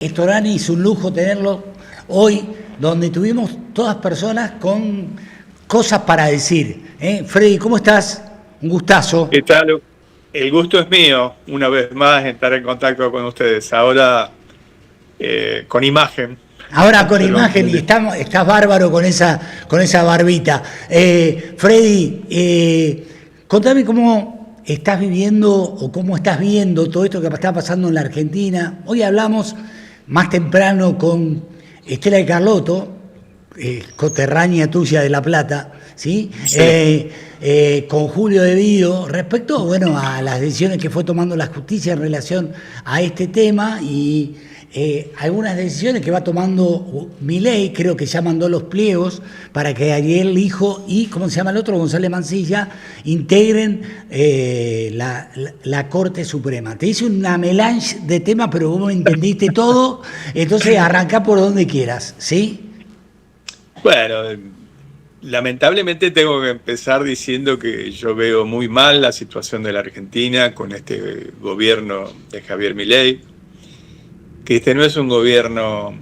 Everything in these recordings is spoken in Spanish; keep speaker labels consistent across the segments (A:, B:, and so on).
A: Storani, es un lujo tenerlo hoy, donde tuvimos todas personas con cosas para decir. Freddy, ¿cómo estás? Un gustazo.
B: ¿Qué tal? El gusto es mío, una vez más, estar en contacto con ustedes. Ahora con imagen.
A: Ahora con imagen y estás bárbaro con esa barbita. Freddy, contame cómo estás viviendo o cómo estás viendo todo esto que está pasando en la Argentina. Hoy hablamos más temprano con Estela de Carlotto, coterránea tuya de La Plata, ¿sí? Con Julio De Vido, respecto, bueno, a las decisiones que fue tomando la justicia en relación a este tema y algunas decisiones que va tomando Milei. Creo que ya mandó los pliegos para que Ariel Lijo y, ¿cómo se llama el otro? González Mancilla, integren la Corte Suprema. Te hice una melange de temas, pero vos entendiste todo, entonces arrancá por donde quieras, ¿sí?
B: Bueno, lamentablemente tengo que empezar diciendo que yo veo muy mal la situación de la Argentina con este gobierno de Javier Milei, que este no es un gobierno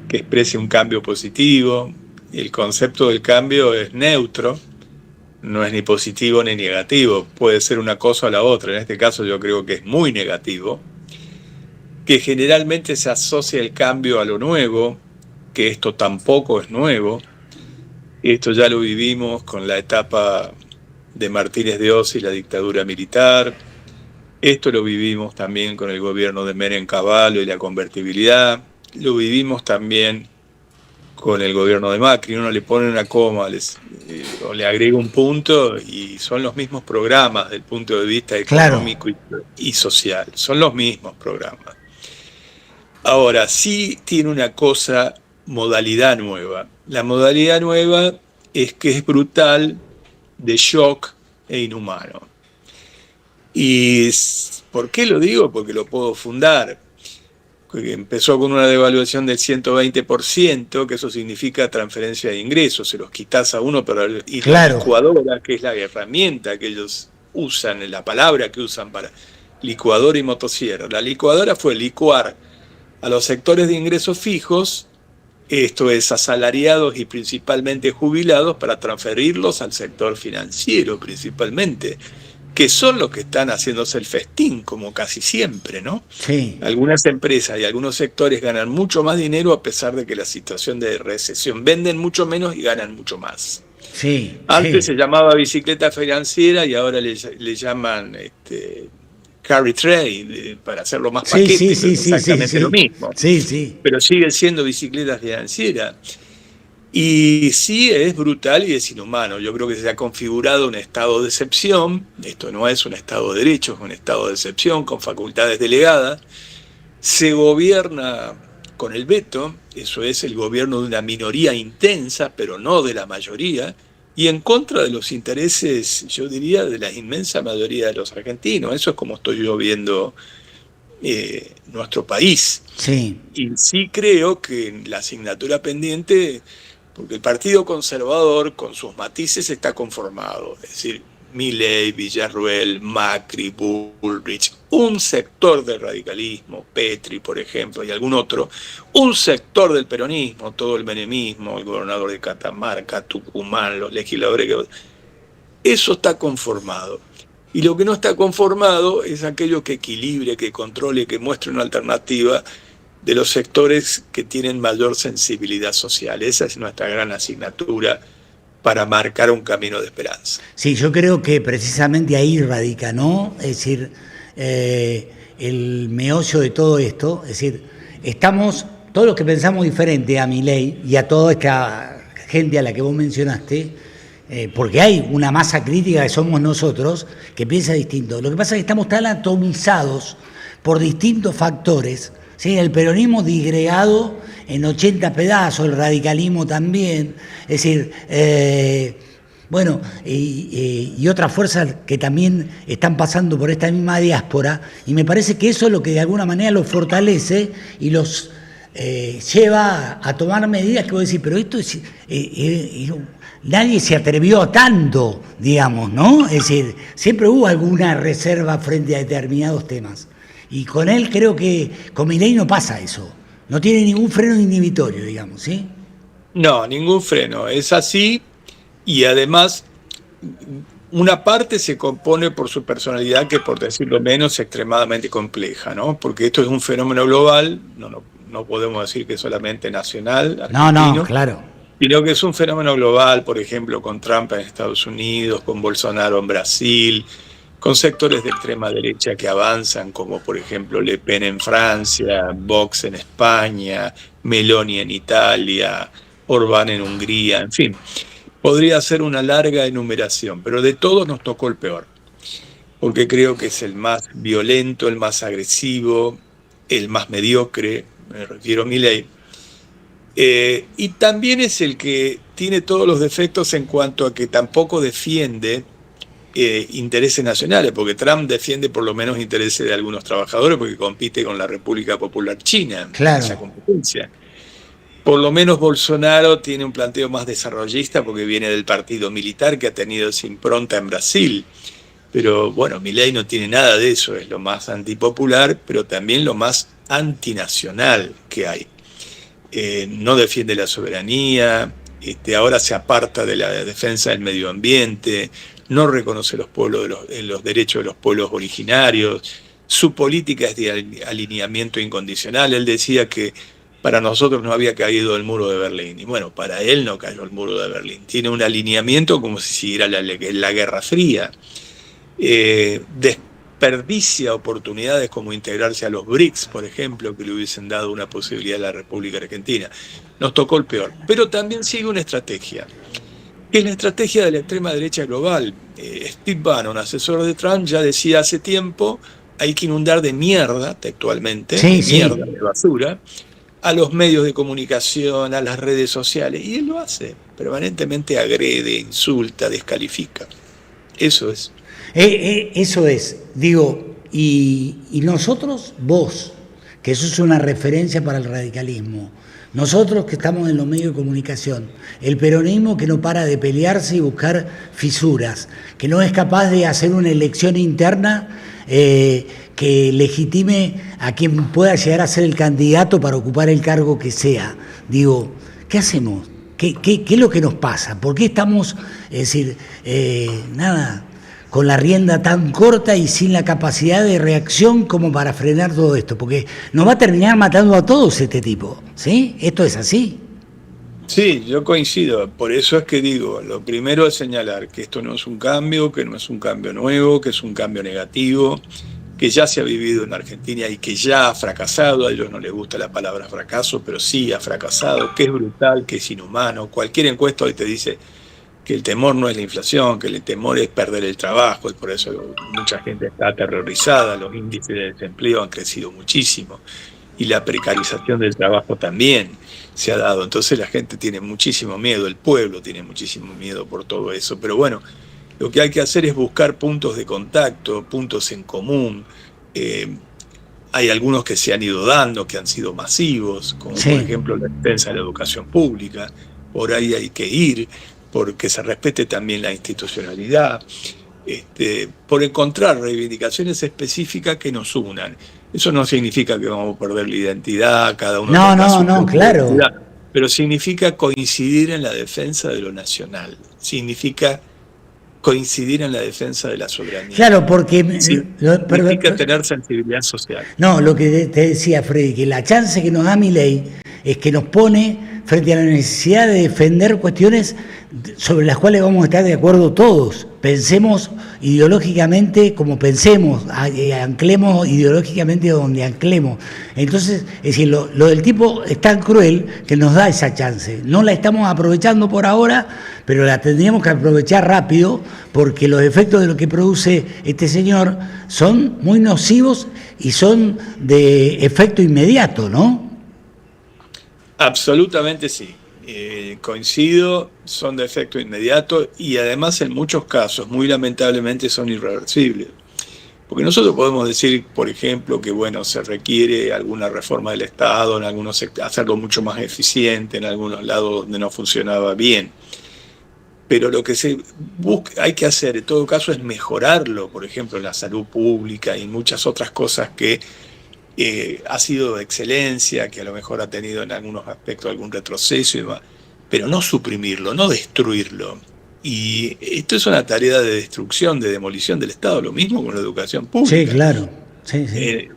B: que exprese un cambio positivo. El concepto del cambio es neutro, no es ni positivo ni negativo, puede ser una cosa o la otra. En este caso yo creo que es muy negativo, que generalmente se asocia el cambio a lo nuevo, que esto tampoco es nuevo. Esto ya lo vivimos con la etapa de Martínez de Oz y la dictadura militar. Esto lo vivimos también con el gobierno de Menem Cavallo y la convertibilidad. Lo vivimos también con el gobierno de Macri. Uno le pone una coma o le agrega un punto y son los mismos programas desde el punto de vista económico y social. Son los mismos programas. Ahora, sí tiene una cosa, modalidad nueva. La modalidad nueva es que es brutal, de shock e inhumano. ¿Y por qué lo digo? Porque lo puedo fundar. Porque empezó con una devaluación del 120%, que eso significa transferencia de ingresos, se los quitas a uno, y la licuadora, que es la herramienta que ellos usan, la palabra que usan para licuadora y motosierra. La licuadora fue licuar a los sectores de ingresos fijos, esto es, asalariados y principalmente jubilados, para transferirlos al sector financiero principalmente, que son los que están haciéndose el festín, como casi siempre, ¿no?
A: Sí.
B: Algunas empresas y algunos sectores ganan mucho más dinero a pesar de que la situación de recesión, venden mucho menos y ganan mucho más.
A: Sí.
B: Antes se llamaba bicicleta financiera y ahora le llaman carry trade, para hacerlo más paquete, exactamente lo mismo.
A: Sí.
B: Pero siguen siendo bicicletas financieras. Y sí, es brutal y es inhumano. Yo creo que se ha configurado un estado de excepción. Esto no es un estado de derecho, es un estado de excepción con facultades delegadas. Se gobierna con el veto, eso es, el gobierno de una minoría intensa, pero no de la mayoría, y en contra de los intereses, yo diría, de la inmensa mayoría de los argentinos. Eso es como estoy yo viendo nuestro país.
A: Sí.
B: Y sí creo que la asignatura pendiente, porque el Partido Conservador con sus matices está conformado, es decir, Milei, Villarruel, Macri, Bullrich, un sector del radicalismo, Petri, por ejemplo, y algún otro, un sector del peronismo, todo el menemismo, el gobernador de Catamarca, Tucumán, los legisladores, eso está conformado. Y lo que no está conformado es aquello que equilibre, que controle, que muestre una alternativa de los sectores que tienen mayor sensibilidad social. Esa es nuestra gran asignatura para marcar un camino de esperanza.
A: Sí, yo creo que precisamente ahí radica, ¿no? Es decir, el meollo de todo esto, es decir, estamos, todos los que pensamos diferente a Milei y a toda esta gente a la que vos mencionaste, porque hay una masa crítica que somos nosotros, que piensa distinto. Lo que pasa es que estamos tan atomizados por distintos factores, ¿sí? El peronismo disgregado en 80 pedazos, el radicalismo también, es decir, bueno, y otras fuerzas que también están pasando por esta misma diáspora, y me parece que eso es lo que de alguna manera los fortalece y los lleva a tomar medidas que vos decís, pero esto es... nadie se atrevió a tanto, digamos, ¿no? Es decir, siempre hubo alguna reserva frente a determinados temas. Y con él creo que con Milei no pasa eso. No tiene ningún freno inhibitorio, digamos, ¿sí?
B: No, ningún freno. Es así y además una parte se compone por su personalidad, que por decirlo menos es extremadamente compleja, ¿no? Porque esto es un fenómeno global, no podemos decir que es solamente nacional, argentino,
A: No, claro.
B: sino que es un fenómeno global, por ejemplo, con Trump en Estados Unidos, con Bolsonaro en Brasil, con sectores de extrema derecha que avanzan, como por ejemplo Le Pen en Francia, Vox en España, Meloni en Italia, Orbán en Hungría, en fin. Podría ser una larga enumeración, pero de todos nos tocó el peor, porque creo que es el más violento, el más agresivo, el más mediocre, me refiero a Milei. Y también es el que tiene todos los defectos en cuanto a que tampoco defiende intereses nacionales, porque Trump defiende por lo menos intereses de algunos trabajadores, porque compite con la República Popular China,
A: Claro.
B: esa competencia. Por lo menos Bolsonaro tiene un planteo más desarrollista porque viene del partido militar que ha tenido esa impronta en Brasil. Pero bueno, Milei no tiene nada de eso, es lo más antipopular, pero también lo más antinacional que hay. No defiende la soberanía, ahora se aparta de la defensa del medio ambiente, no reconoce los derechos de los pueblos originarios, su política es de alineamiento incondicional. Él decía que para nosotros no había caído el muro de Berlín, y bueno, para él no cayó el muro de Berlín. Tiene un alineamiento como si siguiera la Guerra Fría. Desperdicia oportunidades como integrarse a los BRICS, por ejemplo, que le hubiesen dado una posibilidad a la República Argentina. Nos tocó el peor. Pero también sigue una estrategia, que es la estrategia de la extrema derecha global. Steve Bannon, asesor de Trump, ya decía hace tiempo, hay que inundar de mierda, textualmente, mierda, de basura, a los medios de comunicación, a las redes sociales, y él lo hace, permanentemente agrede, insulta, descalifica. Eso es.
A: Eso es, digo, y nosotros, vos, que eso es una referencia para el radicalismo, nosotros que estamos en los medios de comunicación, el peronismo que no para de pelearse y buscar fisuras, que no es capaz de hacer una elección interna que legitime a quien pueda llegar a ser el candidato para ocupar el cargo que sea. Digo, ¿qué hacemos? ¿Qué es lo que nos pasa? ¿Por qué estamos, con la rienda tan corta y sin la capacidad de reacción como para frenar todo esto? Porque nos va a terminar matando a todos este tipo, ¿sí? ¿Esto es así?
B: Sí, yo coincido. Por eso es que digo, lo primero es señalar que esto no es un cambio, que no es un cambio nuevo, que es un cambio negativo, que ya se ha vivido en Argentina y que ya ha fracasado. A ellos no les gusta la palabra fracaso, pero sí ha fracasado, que es brutal, que es inhumano. Cualquier encuesta hoy te dice que el temor no es la inflación, que el temor es perder el trabajo, y por eso mucha gente está aterrorizada. Los índices de desempleo han crecido muchísimo y la precarización del trabajo también se ha dado. Entonces la gente tiene muchísimo miedo, el pueblo tiene muchísimo miedo por todo eso. Pero bueno, lo que hay que hacer es buscar puntos de contacto, puntos en común. Hay algunos que se han ido dando, que han sido masivos, como por ejemplo la defensa de la educación pública. Por ahí hay que ir, porque se respete también la institucionalidad, por encontrar reivindicaciones específicas que nos unan. Eso no significa que vamos a perder la identidad, cada uno
A: No, claro.
B: Pero significa coincidir en la defensa de lo nacional, significa coincidir en la defensa de la soberanía.
A: Claro, porque
B: significa tener sensibilidad social.
A: No, lo que te decía Freddy, que la chance que nos da Milei es que nos pone frente a la necesidad de defender cuestiones sobre las cuales vamos a estar de acuerdo todos. Pensemos ideológicamente como pensemos, anclemos ideológicamente donde anclemos. Entonces, es decir, lo del tipo es tan cruel que nos da esa chance. No la estamos aprovechando por ahora, pero la tendríamos que aprovechar rápido, porque los efectos de lo que produce este señor son muy nocivos y son de efecto inmediato, ¿no?
B: Absolutamente sí. Coincido, son de efecto inmediato y además en muchos casos, muy lamentablemente, son irreversibles. Porque nosotros podemos decir, por ejemplo, que bueno, se requiere alguna reforma del Estado, en algunos hacerlo mucho más eficiente, en algunos lados donde no funcionaba bien. pero lo que hay que hacer en todo caso es mejorarlo, por ejemplo, en la salud pública y muchas otras cosas que ha sido de excelencia, que a lo mejor ha tenido en algunos aspectos algún retroceso y demás, pero no suprimirlo, no destruirlo. Y esto es una tarea de destrucción, de demolición del Estado, lo mismo con la educación pública.
A: Sí, claro. Sí, sí.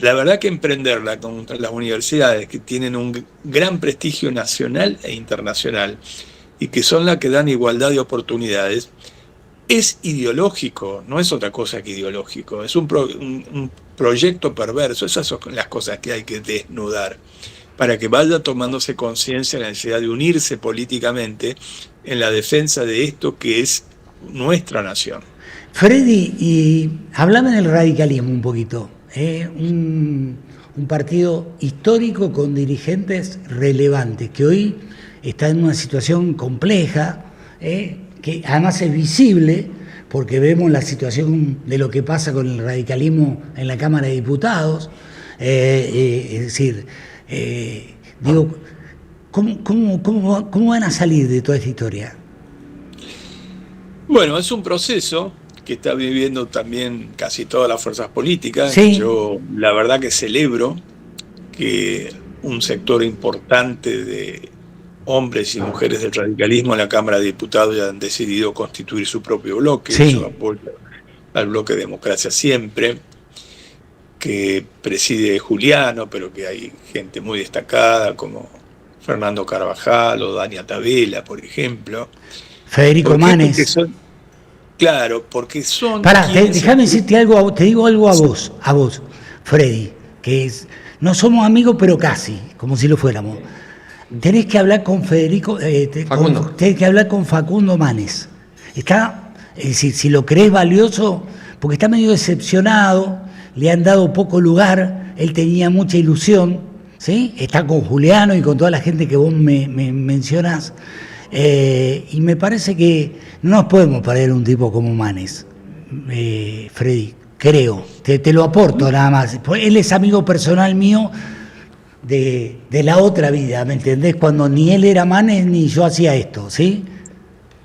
B: La verdad que emprenderla contra las universidades que tienen un gran prestigio nacional e internacional y que son las que dan igualdad de oportunidades, es ideológico, no es otra cosa que ideológico, es un proyecto perverso. Esas son las cosas que hay que desnudar para que vaya tomándose conciencia de la necesidad de unirse políticamente en la defensa de esto que es nuestra nación.
A: Freddy, y háblame del radicalismo un poquito. Un partido histórico con dirigentes relevantes, que hoy está en una situación compleja, que además es visible, porque vemos la situación de lo que pasa con el radicalismo en la Cámara de Diputados. Es decir, digo, ¿cómo van a salir de toda esta historia?
B: Bueno, es un proceso que está viviendo también casi todas las fuerzas políticas.
A: Sí.
B: Yo la verdad que celebro que un sector importante de hombres y mujeres del radicalismo en la Cámara de Diputados ya han decidido constituir su propio bloque.
A: Sí.
B: Yo apoyo al bloque Democracia Siempre, que preside Juliano, pero que hay gente muy destacada como Fernando Carvajal o Dania Tabela, por ejemplo.
A: Federico Manes.
B: Claro, porque son...
A: Déjame decirte algo, te digo algo a vos, Freddy, que no somos amigos, pero casi, como si lo fuéramos. Tenés que hablar con Federico, tenés que hablar con Facundo Manes. Es decir, si lo crees valioso, porque está medio decepcionado, le han dado poco lugar, él tenía mucha ilusión, ¿sí? Está con Juliano y con toda la gente que vos me mencionás. Y me parece que no nos podemos perder un tipo como Manes, Freddy, creo, te lo aporto nada más. Él es amigo personal mío de la otra vida, ¿me entendés? Cuando ni él era Manes ni yo hacía esto, ¿sí?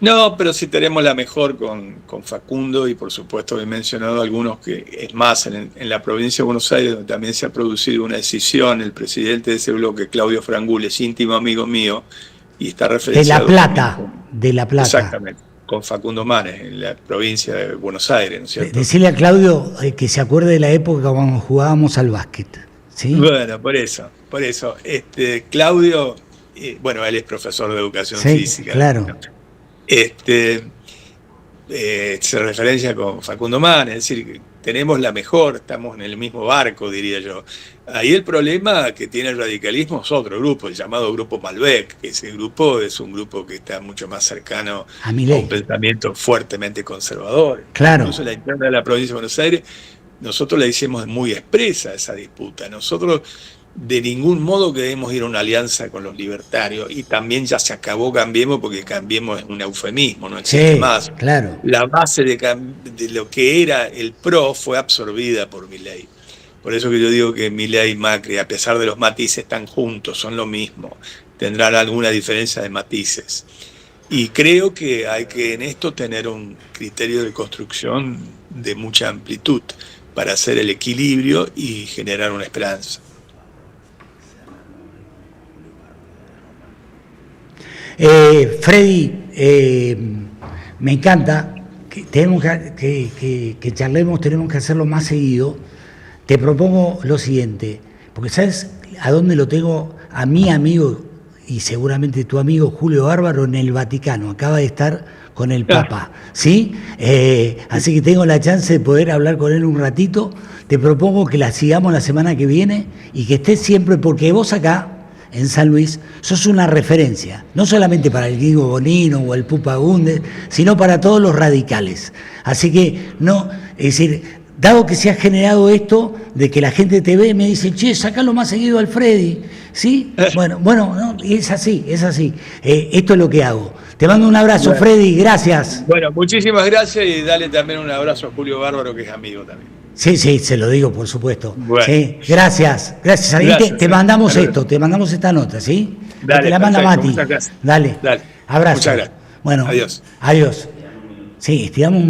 B: No, pero sí tenemos la mejor con Facundo y por supuesto he mencionado algunos que, es más, en la provincia de Buenos Aires, donde también se ha producido una decisión, el presidente de ese bloque, Claudio Frangul, es íntimo amigo mío, y está referenciado
A: de La Plata.
B: Exactamente, con Facundo Manes, en la provincia de Buenos Aires, ¿no es cierto?
A: Decirle a Claudio que se acuerde de la época cuando jugábamos al básquet, ¿sí?
B: Bueno, por eso. Claudio, bueno, él es profesor de educación física.
A: Claro.
B: ¿No? Se referencia con Facundo Manes, es decir, tenemos la mejor, estamos en el mismo barco, diría yo. Ahí el problema que tiene el radicalismo es otro grupo, el llamado Grupo Malbec, que ese grupo es un grupo que está mucho más cercano a un pensamiento fuertemente conservador.
A: Claro.
B: Incluso en la interna de la provincia de Buenos Aires, nosotros la hicimos muy expresa esa disputa. Nosotros de ningún modo queremos ir a una alianza con los libertarios, y también ya se acabó Cambiemos, porque Cambiemos es un eufemismo, no existe más.
A: Claro.
B: La base de lo que era el PRO fue absorbida por Milei. Por eso que yo digo que Milei y Macri, a pesar de los matices, están juntos, son lo mismo, tendrán alguna diferencia de matices. Y creo que hay que en esto tener un criterio de construcción de mucha amplitud para hacer el equilibrio y generar una esperanza.
A: Freddy, me encanta, tenemos que charlemos, tenemos que hacerlo más seguido. Te propongo lo siguiente, porque ¿sabes a dónde lo tengo? A mi amigo, y seguramente tu amigo Julio Bárbaro, en el Vaticano, acaba de estar con el Papa, ¿sí? Así que tengo la chance de poder hablar con él un ratito. Te propongo que la sigamos la semana que viene y que estés siempre, porque vos acá en San Luis sos una referencia, no solamente para el Guido Bonino o el Pupa Gundes, sino para todos los radicales. Así que, es decir, dado que se ha generado esto de que la gente te ve y me dice, che, sacalo más seguido al Freddy, ¿sí? Bueno, no, es así. Esto es lo que hago. Te mando un abrazo, Freddy, gracias.
B: Bueno, muchísimas gracias y dale también un abrazo a Julio Bárbaro, que es amigo también.
A: Sí, se lo digo, por supuesto.
B: Bueno.
A: Sí, gracias. Te mandamos esto, te mandamos esta nota, ¿sí?
B: Dale,
A: te la manda
B: perfecto,
A: Mati.
B: muchas gracias.
A: Dale. Abrazo.
B: Muchas gracias.
A: Bueno,
B: Adiós.
A: adiós. Sí, estiramos